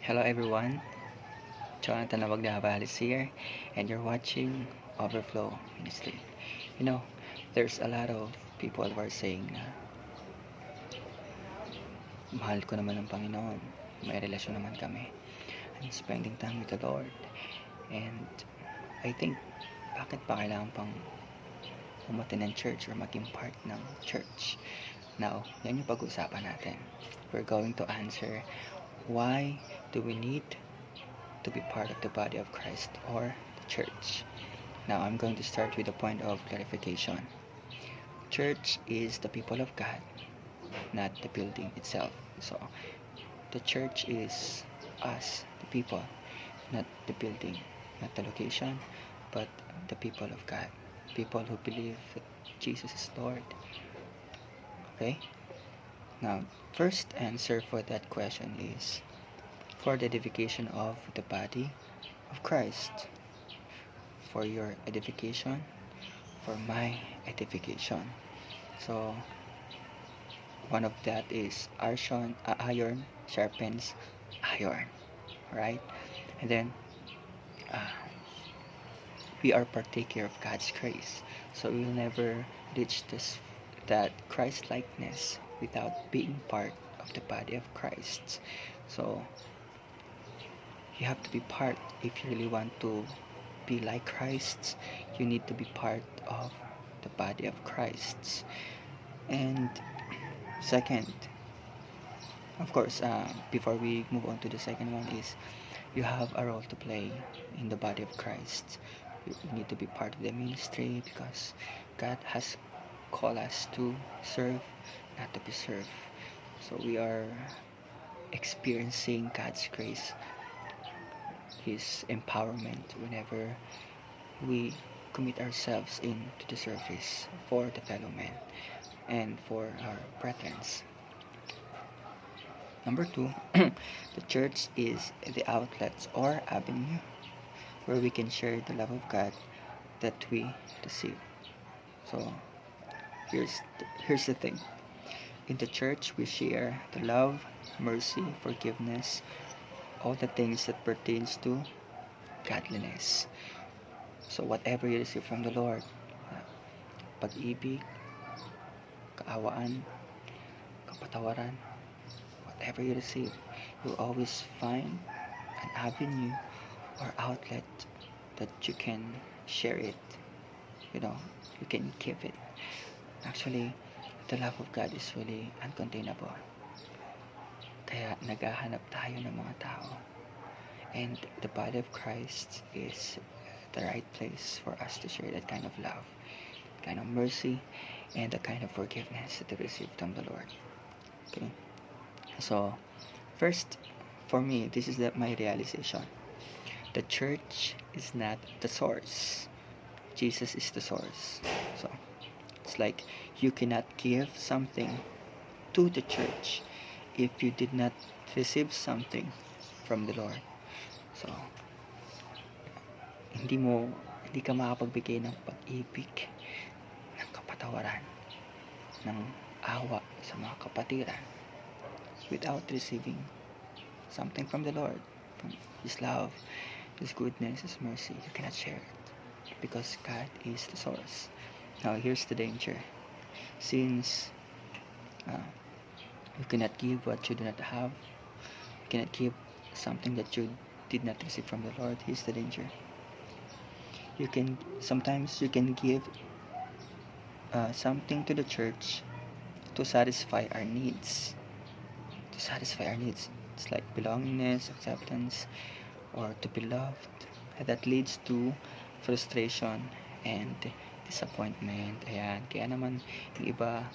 Hello everyone, Jonathan Labagdabalis here, and you're watching Overflow Ministry. You know, there's a lot of people who are saying, mahal ko naman ng Panginoon, may relasyon naman kami, I'm spending time with the Lord. And I think, bakit pa kailangan pang umutin ng church or maging part ng church? Now, yan yung pag-uusapan natin. We're going to answer, why do we need to be part of the body of Christ or the church? Now, I'm going to start with a point of clarification. Church is the people of God, not the building itself. So, the church is us, the people, not the building, not the location, but the people of God. People who believe that Jesus is Lord. Okay? Now, first answer for that question is for the edification of the body of Christ. For your edification, for my edification. So, one of that is iron sharpens iron, right? And then we are partaker of God's grace, so we will never reach that Christ likeness without being part of the body of Christ. So you have to be part. If you really want to be like Christ, you need to be part of the body of Christ. And second, of course, before we move on to the second one, is you have a role to play in the body of Christ. You need to be part of the ministry because God has called us to serve, not to be served. So we are experiencing God's grace, His empowerment whenever we commit ourselves into the service for the fellow men and for our brethren. Number two, the church is the outlet or avenue where we can share the love of God that we receive. So here's the thing. In the church, we share the love, mercy, forgiveness, all the things that pertains to godliness. So whatever you receive from the Lord, pag-ibig, kaawaan, kapatawaran, whatever you receive, you'll always find an avenue or outlet that you can share it. You can give it. Actually, the love of God is really uncontainable. Kaya naghahanap tayo ng mga tao. And the body of Christ is the right place for us to share that kind of love, kind of mercy, and the kind of forgiveness that we receive from the Lord. Okay? So, first, for me, this is my realization. The church is not the source. Jesus is the source. So, it's like you cannot give something to the church if you did not receive something from the Lord. So, hindi ka makapagbigay ng pag-ibig, ng kapatawaran, ng awa sa mga kapatiran without receiving something from the Lord, from His love, His goodness, His mercy. You cannot share it because God is the source. Now, here's the danger. Since you cannot give what you do not have, you cannot give something that you did not receive from the Lord, here's the danger. Sometimes you can give something to the church to satisfy our needs. It's like belongingness, acceptance, or to be loved. That leads to frustration and disappointment. Ayan. Kaya naman yung iba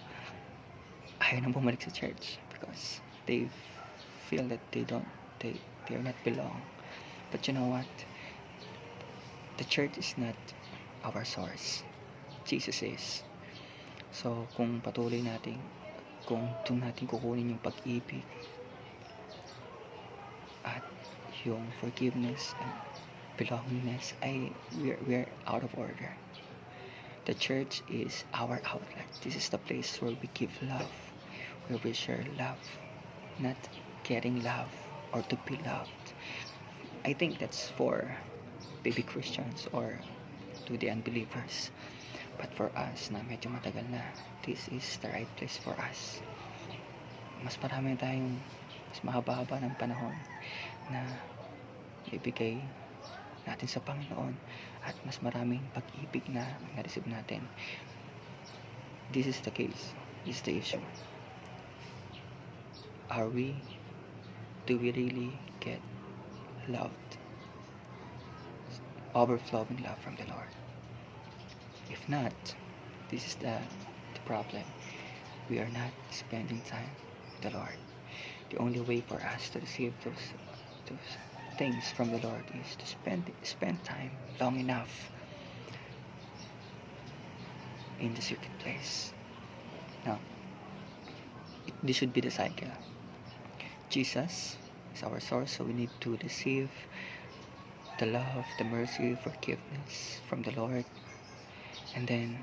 ayaw nang bumalik sa church because they feel that they're not belong. But you know what? The church is not our source. Jesus is. So, kung doon natin kukunin yung pag-ibig at yung forgiveness and belongingness, we're out of order. The church is our outlet. This is the place where we give love, where we share love, not getting love or to be loved. I think that's for baby Christians or to the unbelievers. But for us na medyo matagal na, this is the right place for us. Mas marami tayong mas mahaba-haba ng panahon na ibigay natin sa Panginoon at mas maraming pag-ibig na na-receive natin. This is the case. This is the issue. Do we really get loved? Overflowing love from the Lord? If not, this is the problem. We are not spending time with the Lord. The only way for us to receive those things from the Lord is to spend time long enough in the secret place. Now, this should be the cycle. Jesus is our source, so we need to receive the love, the mercy, forgiveness from the Lord, and then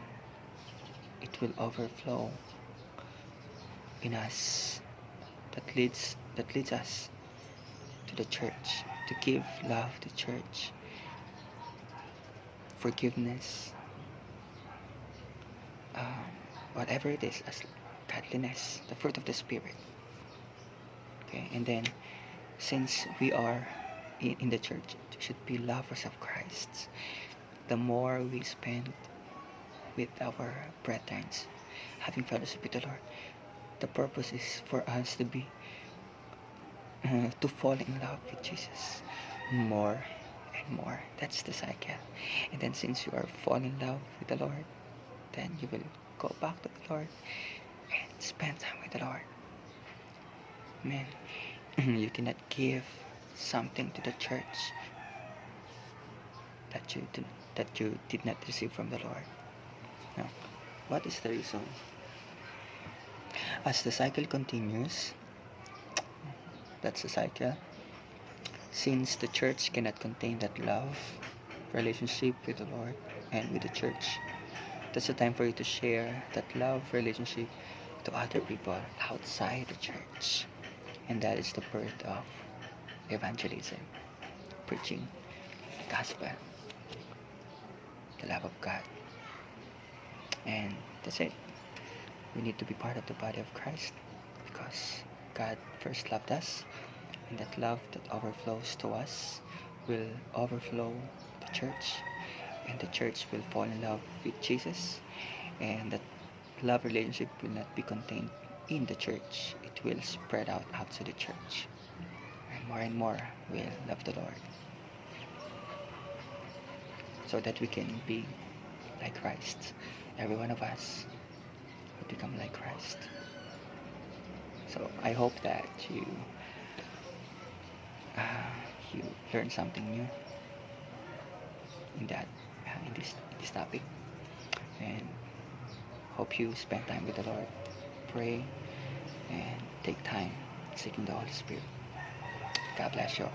it will overflow in us. That leads us to the church, to give love to church, forgiveness, whatever it is, as godliness, the fruit of the Spirit. Okay, and then since we are in the church, we should be lovers of Christ. The more we spend with our brethren, having fellowship with the Lord, the purpose is for us to be to fall in love with Jesus more and more. That's the cycle. And then since you are falling in love with the Lord, then you will go back to the Lord and spend time with the Lord. Man, you cannot give something to the church that you did not receive from the Lord. Now, what is the reason? As the cycle continues, that's the cycle. Since the church cannot contain that love, relationship with the Lord and with the church, that's the time for you to share that love, relationship to other people outside the church. And that is the birth of evangelism, preaching the gospel, the love of God. And that's it. We need to be part of the body of Christ because God first loved us, and that love that overflows to us will overflow the church, and the church will fall in love with Jesus, and that love relationship will not be contained in the church. It will spread out to the church, and more will love the Lord, so that we can be like Christ. Every one of us will become like Christ. So I hope that you learn something new in this topic, and hope you spend time with the Lord, pray, and take time seeking the Holy Spirit. God bless you all.